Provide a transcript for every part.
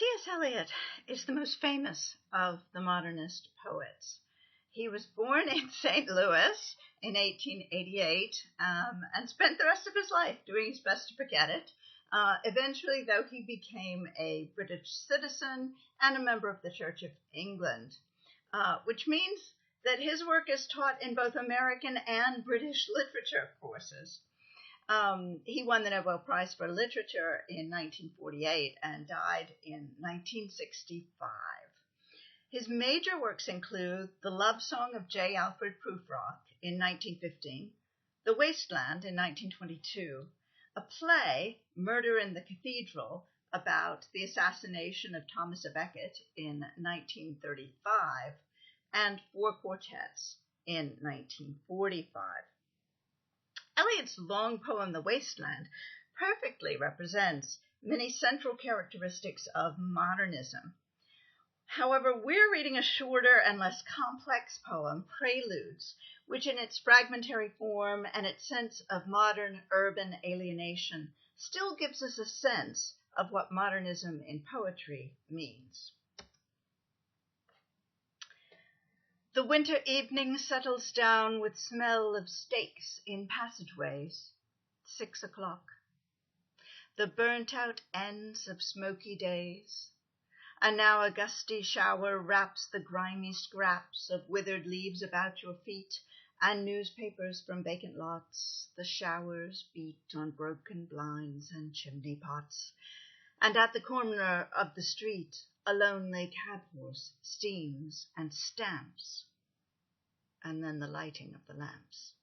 T.S. Eliot is the most famous of the modernist poets. He was born in St. Louis in 1888 and spent the rest of his life doing his best to forget it. Eventually, though, he became a British citizen and a member of the Church of England, which means that his work is taught in both American and British literature courses. He won the Nobel Prize for Literature in 1948 and died in 1965. His major works include The Love Song of J. Alfred Prufrock in 1915, The Waste Land in 1922, a play, Murder in the Cathedral, about the assassination of Thomas à Becket in 1935, and Four Quartets in 1945. Eliot's long poem, The Waste Land, perfectly represents many central characteristics of modernism. However, we're reading a shorter and less complex poem, Preludes, which in its fragmentary form and its sense of modern urban alienation still gives us a sense of what modernism in poetry means. The winter evening settles down with smell of steaks in passageways. 6 o'clock. The burnt-out ends of smoky days. And now a gusty shower wraps the grimy scraps of withered leaves about your feet and newspapers from vacant lots. The showers beat on broken blinds and chimney pots. And at the corner of the street, a lonely cab horse steams and stamps. And then the lighting of the lamps.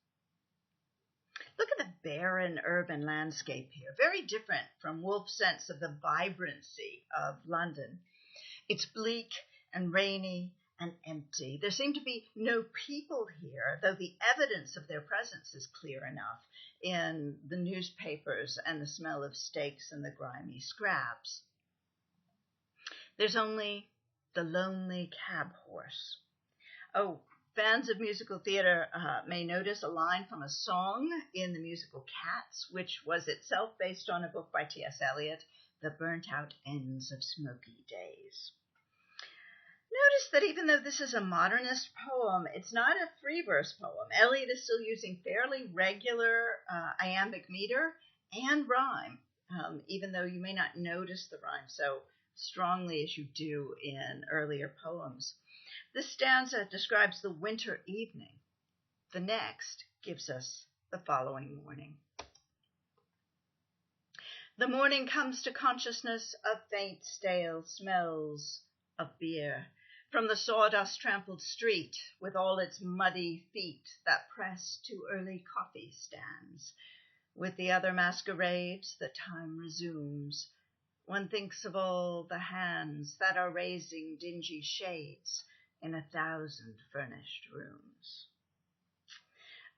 Look at the barren urban landscape here, very different from Woolf's sense of the vibrancy of London. It's bleak and rainy and empty. There seem to be no people here, though the evidence of their presence is clear enough in the newspapers and the smell of steaks and the grimy scraps. There's only the lonely cab horse. Oh, fans of musical theater may notice a line from a song in the musical Cats, which was itself based on a book by T.S. Eliot, The Burnt-Out Ends of Smoky Days. Notice that even though this is a modernist poem, it's not a free verse poem. Eliot is still using fairly regular iambic meter and rhyme, even though you may not notice the rhyme so strongly as you do in earlier poems. This stanza describes the winter evening. The next gives us the following morning. The morning comes to consciousness of faint, stale smells of beer from the sawdust-trampled street with all its muddy feet that press to early coffee stands. With the other masquerades that time resumes, one thinks of all the hands that are raising dingy shades in 1,000 furnished rooms.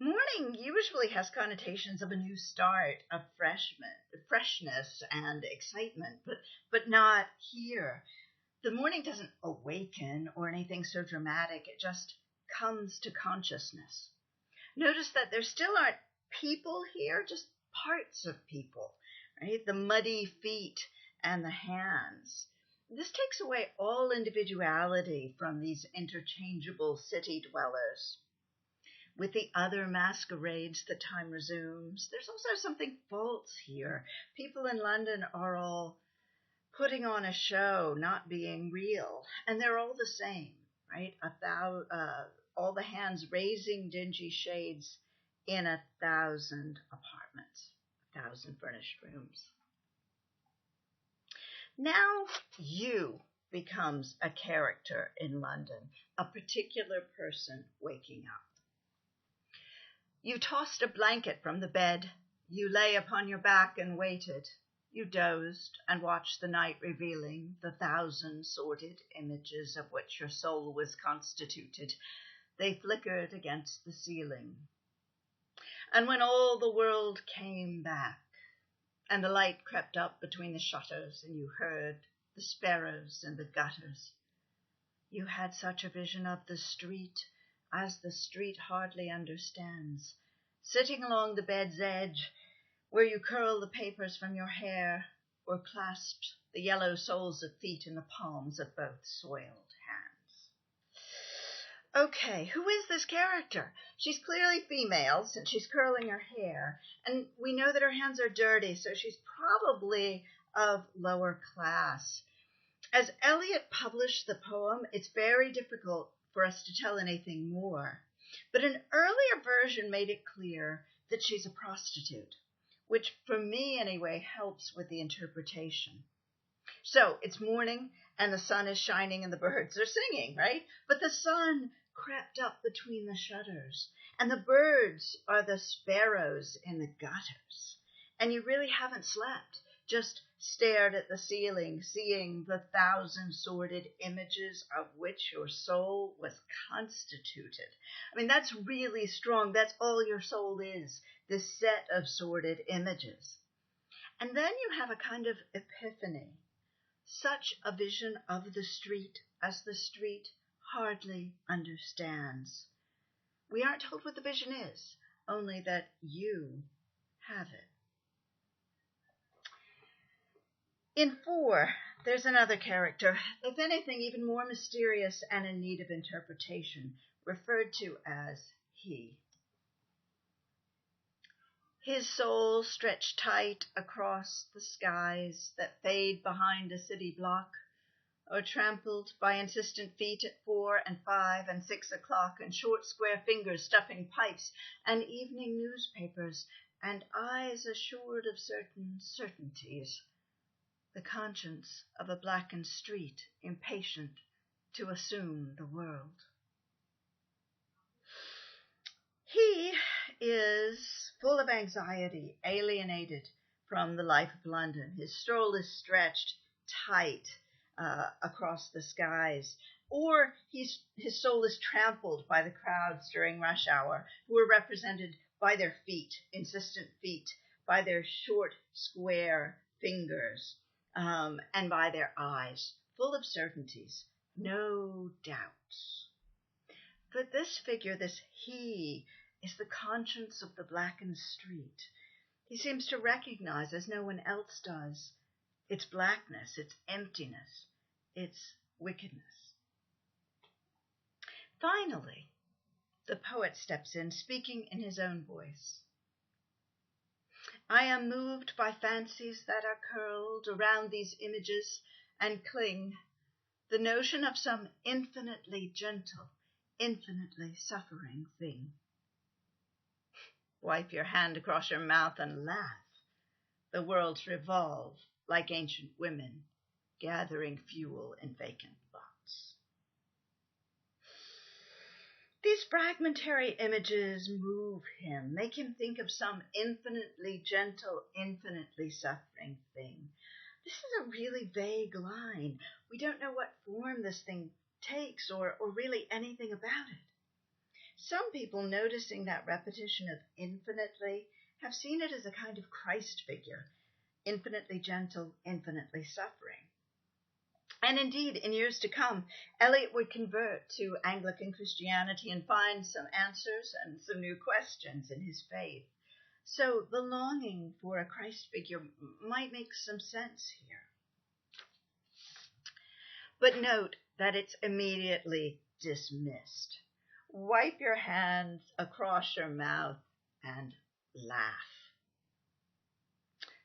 Morning usually has connotations of a new start, of freshness and excitement, but not here. The morning doesn't awaken or anything so dramatic. It just comes to consciousness. Notice that there still aren't people here, just parts of people, right? The muddy feet and the hands. This takes away all individuality from these interchangeable city dwellers. With the other masquerades that time resumes, there's also something false here. People in London are all putting on a show, not being real, and they're all the same, right? All the hands raising dingy shades in 1,000 apartments, 1,000 furnished rooms. Now you becomes a character in London, a particular person waking up. You tossed a blanket from the bed. You lay upon your back and waited. You dozed and watched the night revealing the 1,000 sordid images of which your soul was constituted. They flickered against the ceiling. And when all the world came back, and the light crept up between the shutters, and you heard the sparrows in the gutters, you had such a vision of the street as the street hardly understands, sitting along the bed's edge, where you curl the papers from your hair or clasped the yellow soles of feet in the palms of both soiled hands. Okay, who is this character? She's clearly female since she's curling her hair, and we know that her hands are dirty, so she's probably of lower class. As Eliot published the poem, it's very difficult for us to tell anything more. But an earlier version made it clear that she's a prostitute, which for me anyway helps with the interpretation. So it's morning and the sun is shining and the birds are singing, right? But the sun crept up between the shutters and the birds are the sparrows in the gutters. And you really haven't slept, just stared at the ceiling, seeing the 1,000 sordid images of which your soul was constituted. I mean, that's really strong. That's all your soul is, this set of sordid images. And then you have a kind of epiphany, such a vision of the street as the street hardly understands. We aren't told what the vision is, only that you have it. In 4, there's another character, if anything, even more mysterious and in need of interpretation, referred to as he. His soul stretched tight across the skies that fade behind a city block, or trampled by insistent feet at 4 and 5 and 6 o'clock, and short square fingers stuffing pipes and evening newspapers, and eyes assured of certain certainties. The conscience of a blackened street, impatient to assume the world. He is full of anxiety, alienated from the life of London. His stroll is stretched tight across the skies, or his soul is trampled by the crowds during rush hour, who are represented by their feet, insistent feet, by their short, square fingers, and by their eyes, full of certainties, no doubts. But this figure, this he, is the conscience of the blackened street. He seems to recognize, as no one else does, its blackness, its emptiness, its wickedness. Finally, the poet steps in, speaking in his own voice. I am moved by fancies that are curled around these images and cling, the notion of some infinitely gentle, infinitely suffering thing. Wipe your hand across your mouth and laugh. The worlds revolve like ancient women, gathering fuel in vacant lots. These fragmentary images move him, make him think of some infinitely gentle, infinitely suffering thing. This is a really vague line. We don't know what form this thing takes or really anything about it. Some people, noticing that repetition of infinitely, have seen it as a kind of Christ figure, infinitely gentle, infinitely suffering. And indeed, in years to come, Eliot would convert to Anglican Christianity and find some answers and some new questions in his faith. So the longing for a Christ figure might make some sense here. But note that it's immediately dismissed. Wipe your hands across your mouth and laugh.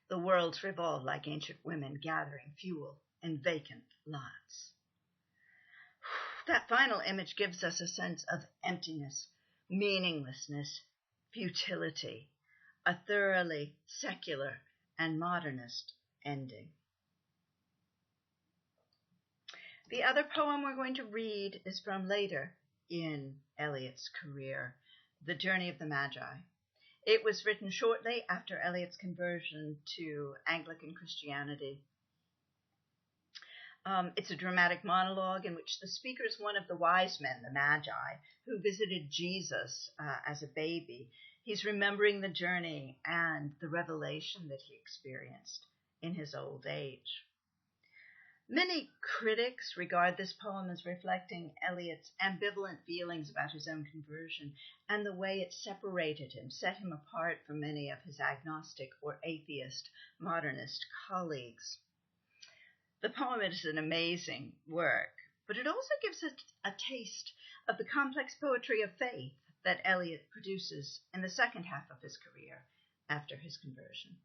The worlds revolve like ancient women gathering fuel in vacant lots. That final image gives us a sense of emptiness, meaninglessness, futility, a thoroughly secular and modernist ending. The other poem we're going to read is from later in Eliot's career, The Journey of the Magi. It was written shortly after Eliot's conversion to Anglican Christianity. It's a dramatic monologue in which the speaker is one of the wise men, the Magi, who visited Jesus as a baby. He's remembering the journey and the revelation that he experienced in his old age. Many critics regard this poem as reflecting Eliot's ambivalent feelings about his own conversion and the way it separated him, set him apart from many of his agnostic or atheist modernist colleagues. The poem is an amazing work, but it also gives us a taste of the complex poetry of faith that Eliot produces in the second half of his career after his conversion.